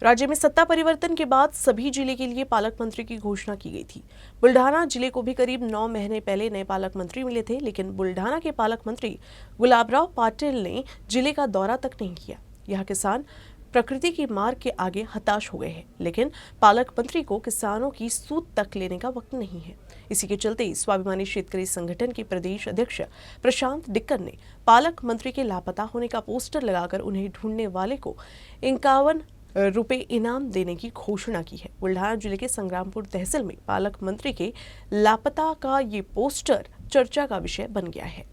राज्य में सत्ता परिवर्तन के बाद सभी जिले के लिए पालक मंत्री की घोषणा की गई थी। बुल्ढाना जिले को भी करीब 9 महीने पहले नए पालक मंत्री मिले थे, लेकिन बुल्ढाना के पालक मंत्री गुलाबराव पाटिल ने जिले का दौरा तक नहीं किया। यहाँ किसान प्रकृति की मार के आगे हताश हो गए हैं, लेकिन पालक मंत्री को किसानों की सूद तक लेने का वक्त नहीं है। इसी के चलते स्वाभिमानी शेतकरी संगठन के प्रदेश अध्यक्ष प्रशांत डिक्कर ने पालक मंत्री के लापता होने का पोस्टर लगाकर उन्हें ढूंढने वाले को 51 रुपए इनाम देने की घोषणा की है। बुल्ढाना जिले के संग्रामपुर तहसील में पालक मंत्री के लापता का ये पोस्टर चर्चा का विषय बन गया है।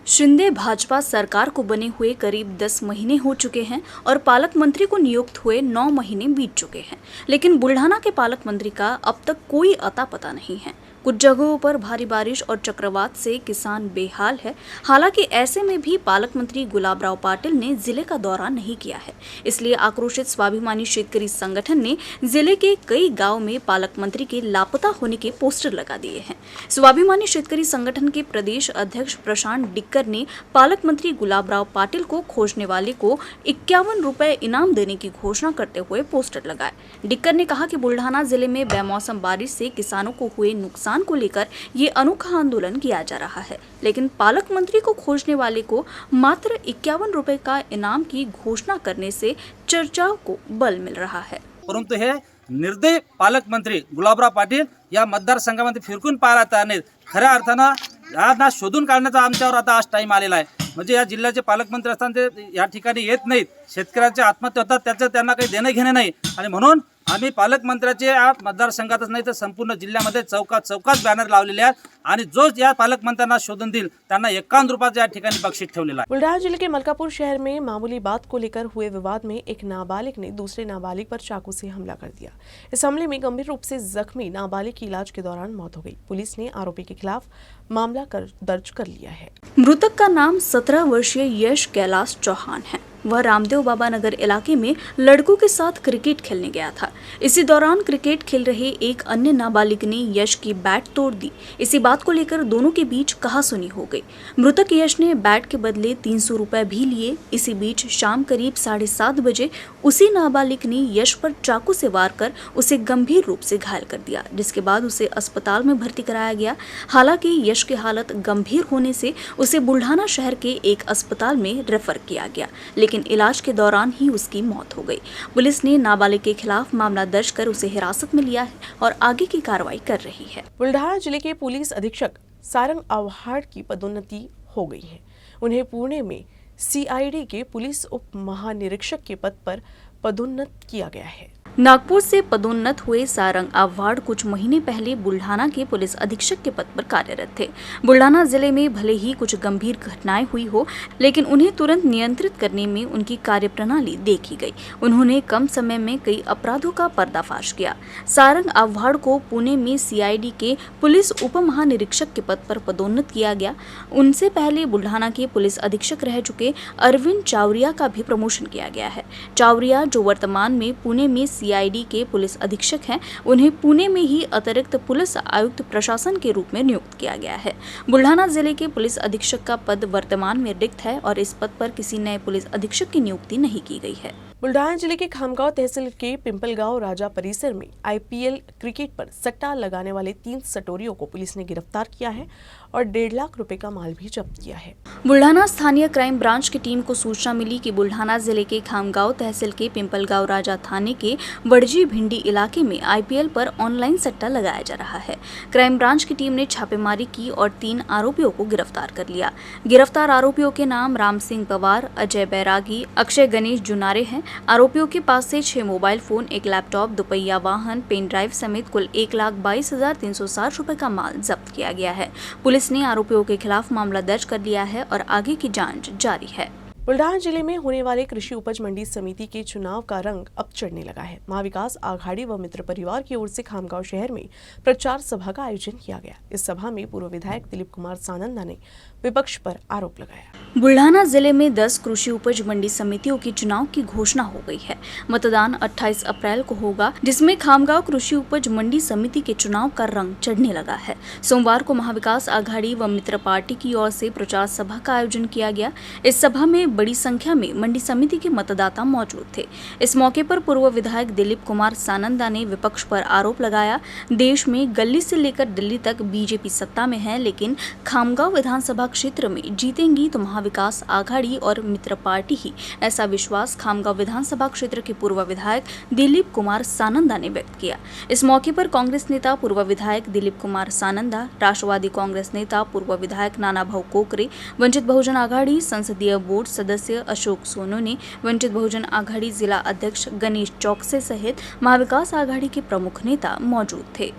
शिंदे भाजपा सरकार को बने हुए करीब 10 महीने हो चुके हैं और पालक मंत्री को नियुक्त हुए 9 महीने बीत चुके हैं, लेकिन बुल्ढाना के पालक मंत्री का अब तक कोई अता पता नहीं है। कुछ जगहों पर भारी बारिश और चक्रवात से किसान बेहाल है। हालांकि ऐसे में भी पालक मंत्री गुलाबराव पाटिल ने जिले का दौरा नहीं किया है। इसलिए आक्रोशित स्वाभिमानी शेतकरी संगठन ने जिले के कई गांव में पालक मंत्री के लापता होने के पोस्टर लगा दिए हैं। स्वाभिमानी शेतकरी संगठन के प्रदेश अध्यक्ष प्रशांत डिक्कर ने पालक मंत्री गुलाबराव पाटिल को खोजने वाले को 51 रुपए इनाम देने की घोषणा करते हुए पोस्टर लगाए। डिक्कर ने कहा कि बुल्ढाना जिले में बेमौसम बारिश से किसानों को हुए नुकसान को लेकर ये अनोखा आंदोलन किया जा रहा है, लेकिन पालक मंत्री को खोजने वाले को मात्र 51 रुपए का इनाम की घोषणा करने से चर्चा को बल मिल रहा है। परंतु हे निर्दयी पालक मंत्री गुलाबराव पाटील या मतदारसंघामध्ये फिरकून पाहता नाहीत। खऱ्या अर्थानं यांना शोधून काढण्याचा आमच्यावर आता आज टाइम आलेला आहे। म्हणजे या जिल्ह्याचे पालकमंत्री असताना ते या ठिकाणी येत नाहीत, शेतकऱ्यांचे आत्महत्या होतात, त्याचं त्यांना काही देणं घेणं नाही आणि म्हणून आम्ही पालकमंत्र्याचे या मतदारसंघातच नाही तर संपूर्ण जिल्ह्यामध्ये चौकात बॅनर लावलेले आहेत आणि जो या पालकमंत्र्यांना शोधून देईल त्यांना 51 रुपयाचं या ठिकाणी बक्षीस ठेवलेलं आहे। बुल्ढाना जिले के मलकापुर शहर में मामूली बात को लेकर हुए विवाद में एक नाबालिग ने दूसरे नाबालिग पर चाकू से हमला कर दिया। इस हमले में गंभीर रूप से जख्मी नाबालिग की इलाज के दौरान मौत हो गई। पुलिस ने आरोपी के खिलाफ मामला दर्ज कर लिया है। मृतक का नाम 17 वर्षीय यश कैलाश चौहान है। वह रामदेव बाबा नगर इलाके में लड़कों के साथ क्रिकेट खेलने गया था। इसी दौरान क्रिकेट खेल रहे एक अन्य नाबालिग ने यश की बैट तोड़ दी। इसी बात को लेकर दोनों के बीच कहासुनी हो गई। मृतक यश ने बैट के बदले 300 रुपए भी लिए। इसी बीच शाम करीब 7:30 बजे उसी नाबालिग ने यश पर चाकू से वार कर उसे गंभीर रूप से घायल कर दिया, जिसके बाद उसे अस्पताल में भर्ती कराया गया। हालांकि यश की हालत गंभीर होने से उसे बुल्ढाना शहर के एक अस्पताल में रेफर किया गया, लेकिन इलाज के दौरान ही उसकी मौत हो गई। पुलिस ने नाबालिग के खिलाफ मामला दर्ज कर उसे हिरासत में लिया है और आगे की कार्रवाई कर रही है। बुल्ढाना जिले के पुलिस अधीक्षक सारंग आव्हाड की पदोन्नति हो गई है। उन्हें पुणे में CID के पुलिस उप महानिरीक्षक के पद पर पदोन्नत किया गया है। नागपुर से पदोन्नत हुए सारंग आव्हाड कुछ महीने पहले बुल्ढाना के पुलिस अधीक्षक के पद पर कार्यरत थे। बुल्ढाना जिले में भले ही कुछ गंभीर घटनाएं हुई हो, लेकिन उन्हें तुरंत नियंत्रित करने में उनकी कार्यप्रणाली देखी गई। उन्होंने कम समय में कई अपराधों का पर्दाफाश किया। सारंग आव्हाड को पुणे में CID के पुलिस उप महानिरीक्षक के पद पर पदोन्नत किया गया। उनसे पहले बुल्ढाना के पुलिस अधीक्षक रह चुके अरविंद चावरिया का भी प्रमोशन किया गया है। चावरिया, जो वर्तमान में पुणे में CID के पुलिस अधीक्षक हैं, उन्हें पुणे में ही अतिरिक्त पुलिस आयुक्त प्रशासन के रूप में नियुक्त किया गया है। बुल्ढाना जिले के पुलिस अधीक्षक का पद वर्तमान में रिक्त है और इस पद पर किसी नए पुलिस अधीक्षक की नियुक्ति नहीं की गई है। बुल्ढाना जिले के खामगांव तहसील के पिंपलगांव राजा परिसर में IPL क्रिकेट पर सट्टा लगाने वाले 3 सटोरियों को पुलिस ने गिरफ्तार किया है और 1.5 लाख रुपए का माल भी जब्त किया है। बुल्ढाना स्थानीय क्राइम ब्रांच की टीम को सूचना मिली कि बुल्ढाना जिले के खामगांव तहसील के पिंपलगांव राजा थाने के बड़जी भिंडी इलाके में IPL पर ऑनलाइन सट्टा लगाया जा रहा है। क्राइम ब्रांच की टीम ने छापेमारी की और 3 आरोपियों को गिरफ्तार कर लिया। गिरफ्तार आरोपियों के नाम राम सिंह पवार, अजय बैरागी, अक्षय गणेश जुनारे हैं। आरोपियों के पास से 6 मोबाइल फोन, 1 लैपटॉप, दुपहिया वाहन, पेन ड्राइव समेत कुल 1,22,360 रुपए का माल जब्त किया गया है। पुलिस ने आरोपियों के खिलाफ मामला दर्ज कर लिया है और आगे की जांच जारी है। बुल्ढाना जिले में होने वाले कृषि उपज मंडी समिति के चुनाव का रंग अब चढ़ने लगा है। महाविकास आघाड़ी व मित्र परिवार की ओर से खामगांव शहर में प्रचार सभा का आयोजन किया गया। इस सभा में पूर्व विधायक दिलीप कुमार सानंदा ने विपक्ष पर आरोप लगाया। बुल्ढाना जिले में 10 कृषि उपज मंडी समितियों के चुनाव की घोषणा हो गई है। मतदान 28 अप्रैल को होगा, जिसमें खामगांव कृषि उपज मंडी समिति के चुनाव का रंग चढ़ने लगा है। सोमवार को महाविकास आघाड़ी व मित्र पार्टी की ओर से प्रचार सभा का आयोजन किया गया। इस सभा में बड़ी संख्या में मंडी समिति के मतदाता मौजूद थे। इस मौके पर पूर्व विधायक दिलीप कुमार सानंदा ने विपक्ष पर आरोप लगाया, देश में गली से लेकर दिल्ली तक बीजेपी सत्ता में है, लेकिन खामगांव विधानसभा क्षेत्र में जीतेंगी तो महाविकास आघाड़ी और मित्र पार्टी ही। ऐसा विश्वास खामगांव विधानसभा क्षेत्र के पूर्व विधायक दिलीप कुमार सानंदा ने व्यक्त किया। इस मौके पर कांग्रेस नेता पूर्व विधायक दिलीप कुमार सानंदा, राष्ट्रवादी कांग्रेस नेता पूर्व विधायक नानाभाऊ कोकरे, वंचित बहुजन आघाड़ी संसदीय बोर्ड सदस्य अशोक सोनोने, वंचित बहुजन आघाड़ी जिला अध्यक्ष गणेश चौकसे सहित महाविकास आघाड़ी के प्रमुख नेता मौजूद थे।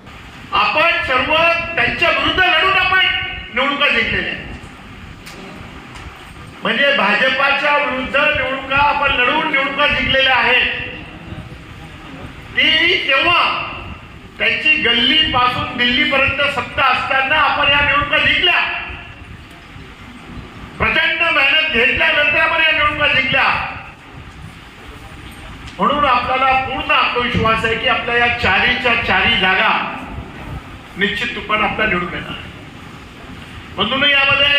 आपण सर्व त्यांच्या विरुद्ध लढून आपण निवडणुका जिंकलेल्या आहेत। म्हणजे भाजपाच्या विरुद्ध निवडणुका आपण लढून निवडणुका जिंकलेल्या आहेत। ती केव्हा त्यांची गल्ली पासून दिल्ली पर्यंत सत्ता असताना आपण या निवडणुका जिंकल्या। प्रचंड मेहनत घेतल्यानंतर आपण या निवडणुका जिंकल्या। म्हणून आपल्याला पूर्ण आत्मविश्वास आहे की आपल्या या चारीच्या चारी जागा निश्चित रूपाने आपल्याला निवडून येणार। म्हणून यामध्ये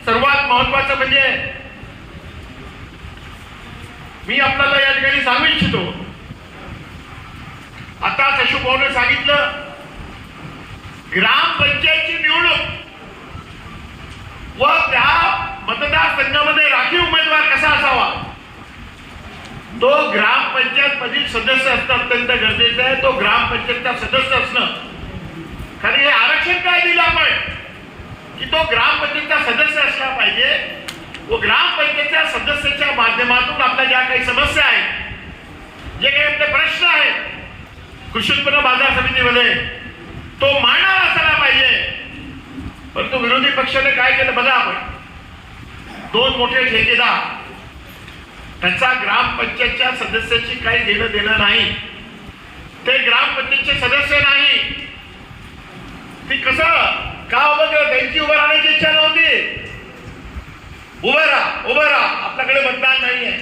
सर्वात महत्त्वाचं म्हणजे मी आपल्याला या ठिकाणी सांगू इच्छितो, आता अशोक भाऊने सांगितलं, ग्रामपंचायतची निवडणूक व त्या मतदारसंघामध्ये राखीव उमेदवार कसा असावा, तो ग्रामपंचायत मधील सदस्य असणं अत्यंत गरजेचं आहे। तो ग्रामपंचायतचा सदस्य असणं, कारण हे आरक्षण काय दिलं आपण की तो ग्रामपंचायतचा सदस्य असला पाहिजे व ग्रामपंचायतच्या सदस्याच्या माध्यमातून आपल्या ज्या काही समस्या आहेत, जे काही आपले प्रश्न आहेत कृषी उत्पन्न बाजार समितीमध्ये, तो मांडणारा असला पाहिजे। परंतु विरोधी पक्षाने काय केलं बघा, आपण दोन मोठे ठेकेदार, त्यांचा ग्रामपंचायतच्या सदस्याची काही घेणं देणं नाही, ते ग्रामपंचायतचे सदस्य नाही। ती कसं का उभं केलं, त्यांची उभं राहण्याची इच्छा नव्हती। उभं राहा, आपल्याकडे मतदान नाहीये,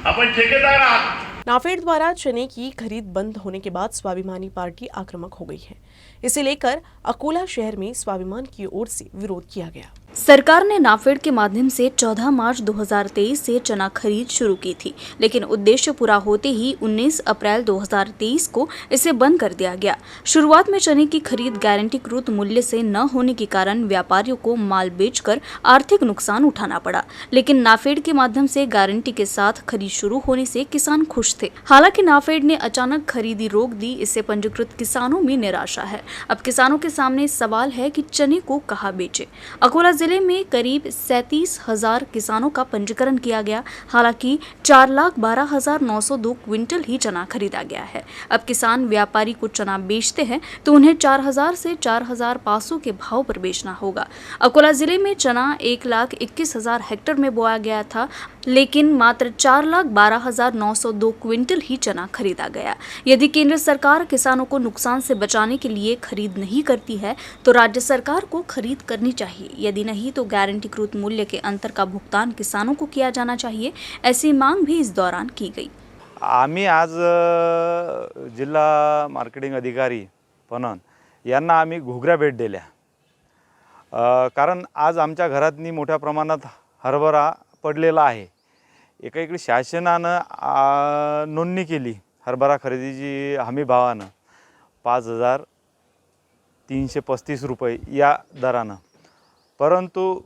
आपण ठेकेदार आहात। नाफेड द्वारा चने की खरीद बंद होने के बाद स्वाभिमानी पार्टी आक्रामक हो गई है। इसे लेकर अकोला शहर में स्वाभिमान की ओर से विरोध किया गया। सरकार ने नाफेड के माध्यम से 14 मार्च 2023 से चना खरीद शुरू की थी, लेकिन उद्देश्य पूरा होते ही 19 अप्रैल 2023 को इसे बंद कर दिया गया। शुरुआत में चने की खरीद गारंटीकृत मूल्य से न होने के कारण व्यापारियों को माल बेचकर आर्थिक नुकसान उठाना पड़ा, लेकिन नाफेड के माध्यम से गारंटी के साथ खरीद शुरू होने से किसान खुश थे। हालांकि नाफेड ने अचानक खरीदी रोक दी, इससे पंजीकृत किसानों में निराशा है। अब किसानों के सामने सवाल है कि चने को कहाँ बेचे। अकोला जिले में करीब 37,000 किसानों का पंजीकरण किया गया। हालांकि 4,12,902 क्विंटल ही चना खरीदा गया है। अब किसान व्यापारी को चना बेचते हैं तो उन्हें 4,000 से 4,500 के भाव पर बेचना होगा। अकोला जिले में चना 1,21,000 हेक्टेयर में बोया गया था, लेकिन मात्र 4,12,902 क्विंटल ही चना खरीदा गया। यदि केंद्र सरकार किसानों को नुकसान से बचाने के लिए खरीद नहीं करती है तो राज्य सरकार को खरीद करनी चाहिए, यदि नहीं तो गारंटीकृत मूल्य के अंतर का भुगतान किसानों को किया जाना चाहिए। ऐसी मांग भी इस दौरान की गई। आम्ही आज जिल्हा मार्केटिंग अधिकारी पणन यांना आम्ही घुगऱ्या भेट दिल्या, कारण आज आमच्या घरातनी मोठ्या प्रमाणात हरभरा पडलेला आहे। एकीकडे शासनानं नोंदणी केली हरभरा खरेदीची हमी भावानं 5,335 रुपये या दरानं, परंतु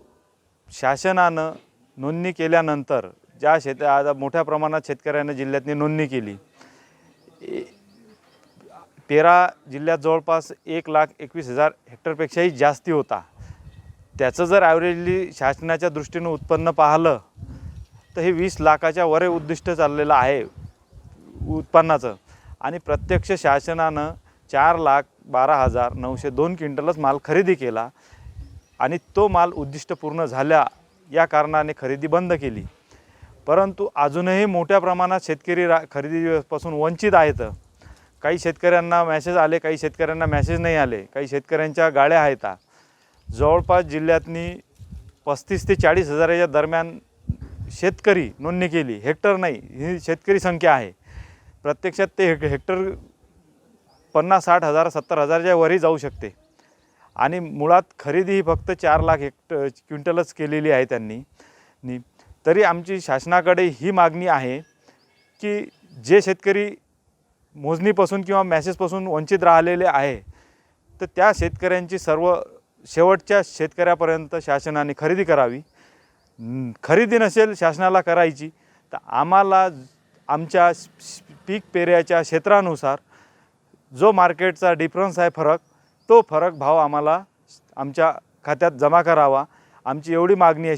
शासनानं नोंदणी केल्यानंतर ज्या आता मोठ्या प्रमाणात शेतकऱ्यांना जिल्ह्यातनी नोंदणी केली, 13 जिल्ह्यात जवळपास 1,21,000 हेक्टरपेक्षाही जास्ती होता। त्याचं जर ॲव्हरेजली शासनाच्या दृष्टीनं उत्पन्न पाहिलं तर हे 20 लाखाच्या वर उद्दिष्ट चाललेलं आहे उत्पन्नाचं, आणि प्रत्यक्ष शासनानं 4,12,902 क्विंटलच माल खरेदी केला आणि तो माल उद्दिष्ट पूर्ण झाल्या या कारणाने खरेदी बंद केली। परंतु अजूनही मोठ्या प्रमाणात शेतकरी खरेदीपासून वंचित आहेत। काही शेतकऱ्यांना मेसेज आले, काही शेतकऱ्यांना मेसेज नाही आले, काही शेतकऱ्यांच्या गाड्या आहेत। जवळपास जिल्ह्यातनी 35 ते 40 हजाराच्या दरम्यान शेतकरी नोंदणी केली, हेक्टर नाही, ही शेतकरी संख्या आहे। प्रत्यक्षात ते हेक्टर 50-60 हजार 70 हजारच्या वरही जाऊ शकते, आणि मुळात खरेदी ही फक्त 4 लाख क्विंटलच केलेली आहे त्यांनी। तरी आमची शासनाकडे ही मागणी आहे की जे शेतकरी मोजणीपासून किंवा मॅसेजपासून वंचित राहिलेले आहे तर त्या शेतकऱ्यांची सर्व शेवटच्या शेतकऱ्यापर्यंत शासनाने खरेदी करावी. खरेदी नसेल शासनाला करायची तर आम्हाला आमच्या पीक पेऱ्याच्या क्षेत्रानुसार जो मार्केटचा डिफरन्स आहे तो फरक भाव आम्हाला आमच्या खात्यात जमा करावा. आमची एवढी मागणी आहे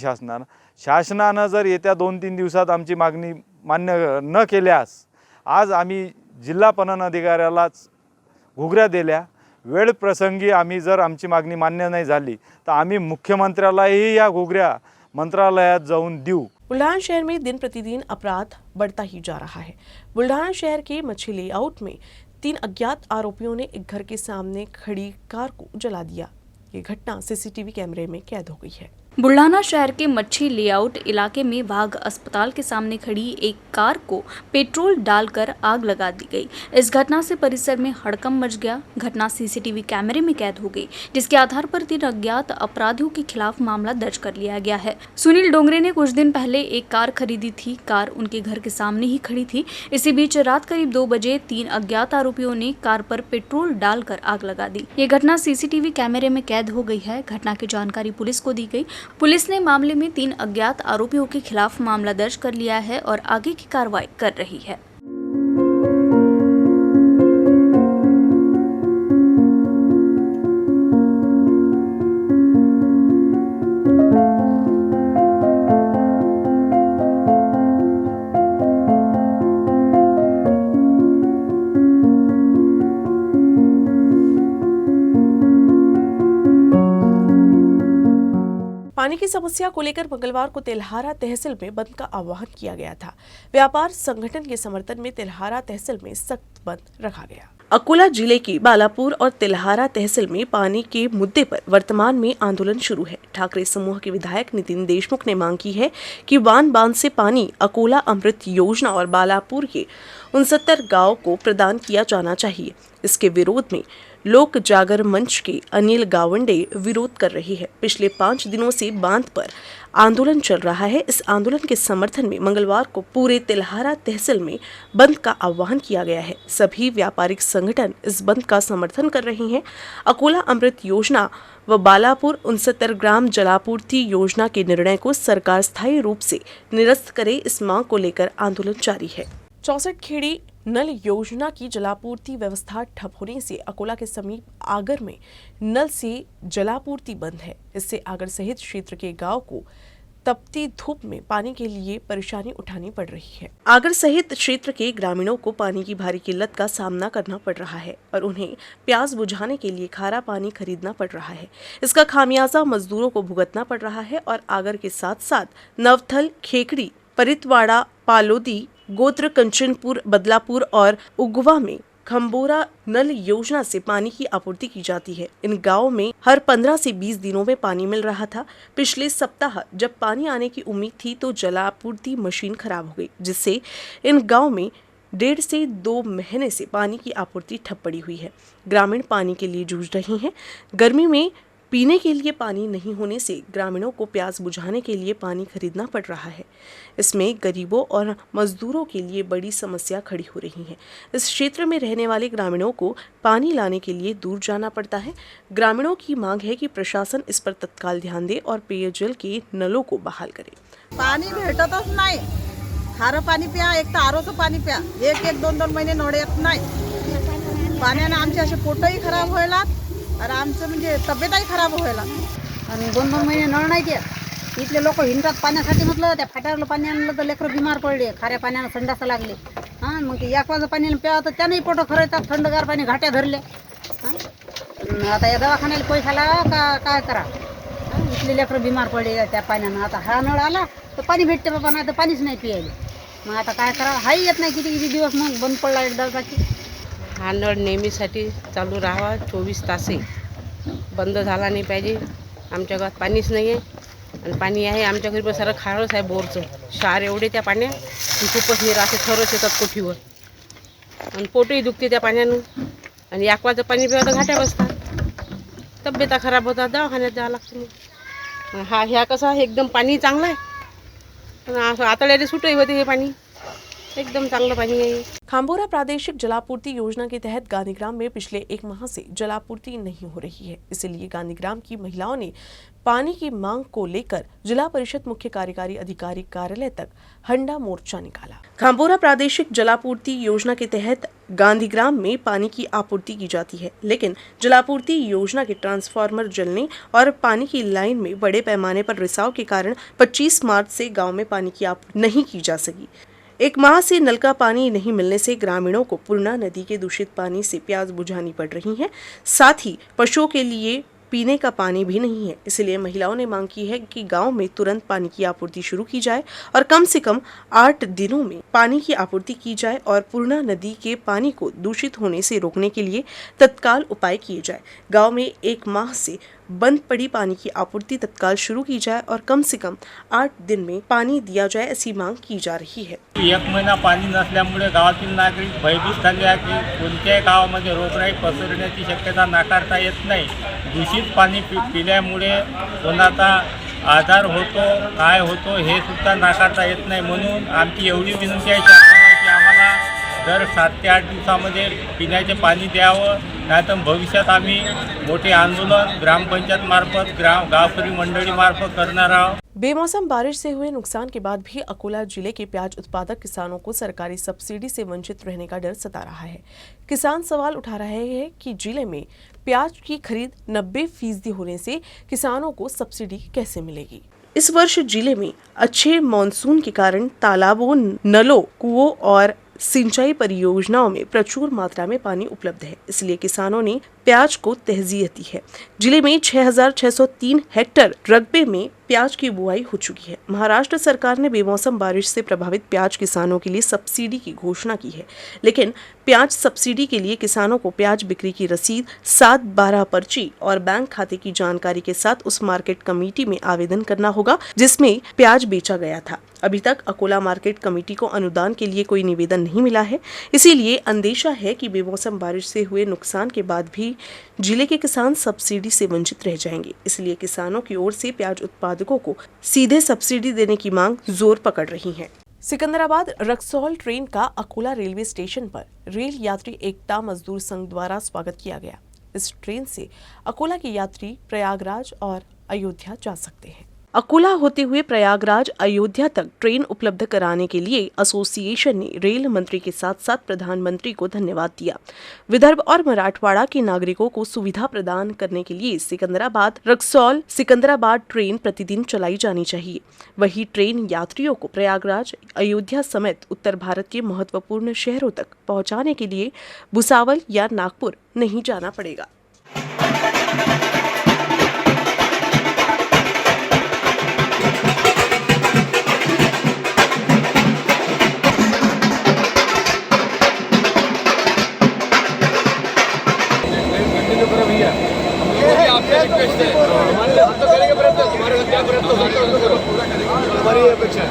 शासनानं जर येत्या 2-3 दिवसात आमची मागणी मान्य न केल्यास आज आम्ही जिल्हा पणन अधिकाऱ्यालाच घुगऱ्या दिल्या. वेळ प्रसंगी आम्ही जर आमची मागणी मान्य नहीं झाली तो आम्ही मुख्यमंत्र्यालाही या घुगऱ्या मंत्रालयात जाऊन देऊ. बुल्ढाना शहर में दिन प्रतिदिन अपराध बढ़ता ही जा रहा है. बुल्ढाना शहर के मच्छी लेआउट में 3 अज्ञात आरोपियों ने एक घर के सामने खड़ी कार को जला दिया. ये घटना सीसीटीवी कैमरे में कैद हो गई है. बुल्ढाना शहर के मच्छी लेआउट इलाके में बाघ अस्पताल के सामने खड़ी एक कार को पेट्रोल डालकर आग लगा दी गई. इस घटना से परिसर में हड़कंप मच गया. घटना सीसीटीवी कैमरे में कैद हो गई, जिसके आधार पर 3 अज्ञात अपराधियों के खिलाफ मामला दर्ज कर लिया गया है. सुनील डोंगरे ने कुछ दिन पहले एक कार खरीदी थी. कार उनके घर के सामने ही खड़ी थी. इसी बीच रात करीब 2 बजे 3 अज्ञात आरोपियों ने कार पर पेट्रोल डालकर आग लगा दी. ये घटना सीसीटीवी कैमरे में कैद हो गई है. घटना की जानकारी पुलिस को दी गई. पुलिस ने मामले में 3 अज्ञात आरोपियों के खिलाफ मामला दर्ज कर लिया है और आगे की कार्रवाई कर रही है. पानी की समस्या को लेकर मंगलवार को तेल्हारा तहसील में बंद का आह्वान किया गया था. व्यापार संगठन के समर्थन में तेल्हारा तहसील में सख्त बंद रखा गया. अकोला जिले की बालापुर और तेल्हारा तहसील में पानी के मुद्दे पर वर्तमान में आंदोलन शुरू है. ठाकरे समूह के विधायक नितिन देशमुख ने मांग की है कि वान बांध से पानी अकोला अमृत योजना और बालापुर के 69 गांव को प्रदान किया जाना चाहिए. इसके विरोध में लोक जागर मंच के अनिल गावंडे विरोध कर रही है. पिछले 5 दिनों से बांध पर आंदोलन चल रहा है. इस आंदोलन के समर्थन में मंगलवार को पूरे तेल्हारा तहसील में बंद का आह्वान किया गया है. सभी व्यापारिक संगठन इस बंद का समर्थन कर रहे हैं. अकोला अमृत योजना व बालापुर 69 ग्राम जलापूर्ति योजना के निर्णय को सरकार स्थायी रूप से निरस्त करे, इस मांग को लेकर आंदोलन जारी है. 64 खेड़ी नल योजना की जलापूर्ति व्यवस्था ठप होने से अकोला के समीप आगर में नल से जलापूर्ति बंद है. इससे आगर सहित क्षेत्र के गांव को तपती धूप में पानी के लिए परेशानी उठानी पड़ रही है. आगर सहित क्षेत्र के ग्रामीणों को पानी की भारी किल्लत का सामना करना पड़ रहा है और उन्हें प्यास बुझाने के लिए खारा पानी खरीदना पड़ रहा है. इसका खामियाजा मजदूरों को भुगतना पड़ रहा है और आगर के साथ साथ नवथल, खेकड़ी, परितवाड़ा, पालोदी, गोत्र, कंचनपुर, बदलापुर और उगवा में खम्बोरा नल योजना से पानी की आपूर्ति की जाती है. इन गांवों में हर 15 से 20 दिनों में पानी मिल रहा था. पिछले सप्ताह जब पानी आने की उम्मीद थी तो जलापूर्ति मशीन खराब हो गई, जिससे इन गांव में 1.5 से 2 महीने से पानी की आपूर्ति ठप पड़ी हुई है. ग्रामीण पानी के लिए जूझ रहे हैं. गर्मी में पीने के लिए पानी नहीं होने से ग्रामीणों को प्यास बुझाने के लिए पानी खरीदना पड़ रहा है. इसमें गरीबों और मजदूरों के लिए बड़ी समस्या खड़ी हो रही है. इस क्षेत्र में रहने वाले ग्रामीणों को पानी लाने के लिए दूर जाना पड़ता है. ग्रामीणों की मांग है कि प्रशासन इस पर तत्काल ध्यान दे और पेयजल के नलों को बहाल करे. पाणी भेटतच नाही. खारं पाणी प्या, एक तर आरोचं पाणी प्या. 1-2 महिने नळ येत नाही. पाण्याने आमचे असे पोटही खराब व्हायला आणि आमचं म्हणजे तब्येतही खराब व्हायला. आणि 2-2 महिने नळ नाही ते. इथले लोक हिंडतात पाण्यासाठी. म्हटलं त्या फाट्यावरलं पाणी आणलं तर लेकरं बिमार पडले. खाऱ्या पाण्यानं संडासं लागले. हां, मग ते एकवाचं पाणी प्यावं तर त्यानंही पोटं खरं येतात. थंडगार पाणी घाट्या धरले. हां, आता या दवाखान्याला पैसा लावा का काय करा. इथले लेकरं बिमार पडले त्या पाण्यानं. आता हा नळ आला तर पाणी भेटते बाबा, नाही तर पाणीच नाही प्यायला. मग आता काय करा. हाही येत नाही किती दिवस मग बंद पडला एकदा बाकी. हा नळ नेहमीसाठी चालू राहावा. 24 तासही बंद झाला नाही पाहिजे. आमच्या गावात पाणीच नाही आहे आणि पाणी आहे आमच्या घरी पण सारं खारच आहे बोरचं. क्षार एवढे त्या पाण्यात की खूपच निराशे थरच येतात कोठीवर आणि पोटही दुखते त्या पाण्यानं. आणि एकवाचं पाणी पिवा तर घाट्या बसतात. तब्येता खराब होतात, दवाखान्यात जावं लागतं. मग ह्या कसं आहे एकदम पाणी चांगलं आहे पण असं आतड्याला सुटही होते हे पाणी, एकदम चांगलं पाणी आहे. खांबोरा प्रादेशिक जलापूर्ति योजना के तहत गांधीग्राम में पिछले 1 माह से जलापूर्ति नहीं हो रही है। इसलिए गांधीग्राम की महिलाओं ने पानी की मांग को लेकर जिला परिषद मुख्य कार्यकारी अधिकारी कार्यालय तक हंडा मोर्चा निकाला। खांबोरा प्रादेशिक जलापूर्ति योजना के तहत गांधीग्राम में पानी की आपूर्ति की जाती है, लेकिन जलापूर्ति योजना के ट्रांसफार्मर जलने और पानी की लाइन में बड़े पैमाने पर रिसाव के कारण 25 मार्च से गांव में पानी की आपूर्ति नहीं की जा सकी। 1 माह से नल का पानी नहीं मिलने से ग्रामीणों को पूर्णा नदी के दूषित पानी से प्यास बुझानी पड़ रही है। साथ ही पशुओं के लिए पीने का पानी भी नहीं है। इसलिए महिलाओं ने मांग की है कि गांव में तुरंत पानी की आपूर्ति शुरू की जाए और कम से कम 8 दिनों में पानी की आपूर्ति की जाए और पूर्णा नदी के पानी को दूषित होने से रोकने के लिए तत्काल उपाय किए जाए। गांव में 1 माह से बंद पड़ी पानी की आपूर्ति तत्काल शुरू की जाए और कम से कम 8 दिन में पानी दिया जाए, ऐसी मांग की जा रही है। 1 महिना पाणी नसल्यामुळे गावातील नागरिक भयभीत झाले आहे की कोणत्याही गावामध्ये रोगराई पसरण्याची शक्यता नाकारता येत नाही. दूषित पाणी पिल्यामुळे कोणाचा आजार होतो, काय होतो हे सुद्धा नाकारता येत नाही. म्हणून आमची एवढी विनंती आहे शासनाला की आम्हाला दर 7 ते 8 दिवसामध्ये पिण्याचे पाणी द्यावं, नाहीतर भविष्यात आम्ही मोठे आंदोलन ग्रामपंचायत मार्फत गावकरी मंडळी मार्फत करणार आहोत. बेमौसम बारिश से हुए नुकसान के बाद भी अकोला जिले के प्याज उत्पादक किसानों को सरकारी सब्सिडी से वंचित रहने का डर सता रहा है। किसान सवाल उठा रहे हैं कि जिले में प्याज की खरीद 90% होने से किसानों को सब्सिडी कैसे मिलेगी। इस वर्ष जिले में अच्छे मानसून के कारण तालाबों, नलों, कुओं और सिंचाई परियोजनाओं में प्रचुर मात्रा में पानी उपलब्ध है, इसलिए किसानों ने प्याज को तरजीह दी है। जिले में 6,603 हेक्टेयर रकबे में प्याज की बुआई हो चुकी है। महाराष्ट्र सरकार ने बेमौसम बारिश से प्रभावित प्याज किसानों के लिए सब्सिडी की घोषणा की है, लेकिन प्याज सब्सिडी के लिए किसानों को प्याज बिक्री की रसीद, 7/12 पर्ची और बैंक खाते की जानकारी के साथ उस मार्केट कमेटी में आवेदन करना होगा जिसमें प्याज बेचा गया था। अभी तक अकोला मार्केट कमेटी को अनुदान के लिए कोई निवेदन नहीं मिला है, इसीलिए अंदेशा है कि बेमौसम बारिश से हुए नुकसान के बाद भी जिले के किसान सब्सिडी से वंचित रह जाएंगे। इसलिए किसानों की ओर से प्याज उत्पादकों को सीधे सब्सिडी देने की मांग जोर पकड़ रही है। सिकंदराबाद रक्सौल ट्रेन का अकोला रेलवे स्टेशन पर रेल यात्री एकता मजदूर संघ द्वारा स्वागत किया गया। इस ट्रेन से अकोला के यात्री प्रयागराज और अयोध्या जा सकते हैं। अकोला होते हुए प्रयागराज, अयोध्या तक ट्रेन उपलब्ध कराने के लिए एसोसिएशन ने रेल मंत्री के साथ साथ प्रधानमंत्री को धन्यवाद दिया। विदर्भ और मराठवाड़ा के नागरिकों को सुविधा प्रदान करने के लिए सिकंदराबाद रक्सौल सिकंदराबाद ट्रेन प्रतिदिन चलाई जानी चाहिए। वही ट्रेन यात्रियों को प्रयागराज, अयोध्या समेत उत्तर भारत के महत्वपूर्ण शहरों तक पहुंचाने के लिए भुसावल या नागपुर नहीं जाना पड़ेगा। हमारी अपेक्षा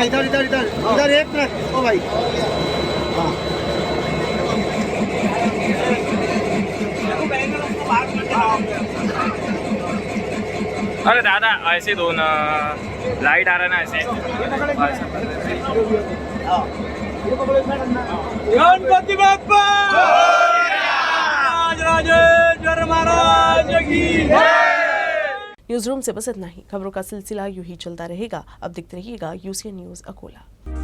इधर इधर इधर इधर 1 मिनट ओ भाई। अरे दादा ऐसे 2 लाइट आ रहा ना ऐसे। गणपती बाप्पा राजेश्वर महाराज की न्यूज रूम से बस इतना ही। खबरों का सिलसिला यूं ही चलता रहेगा। अब देखते रहिएगा यूसीएन न्यूज अकोला।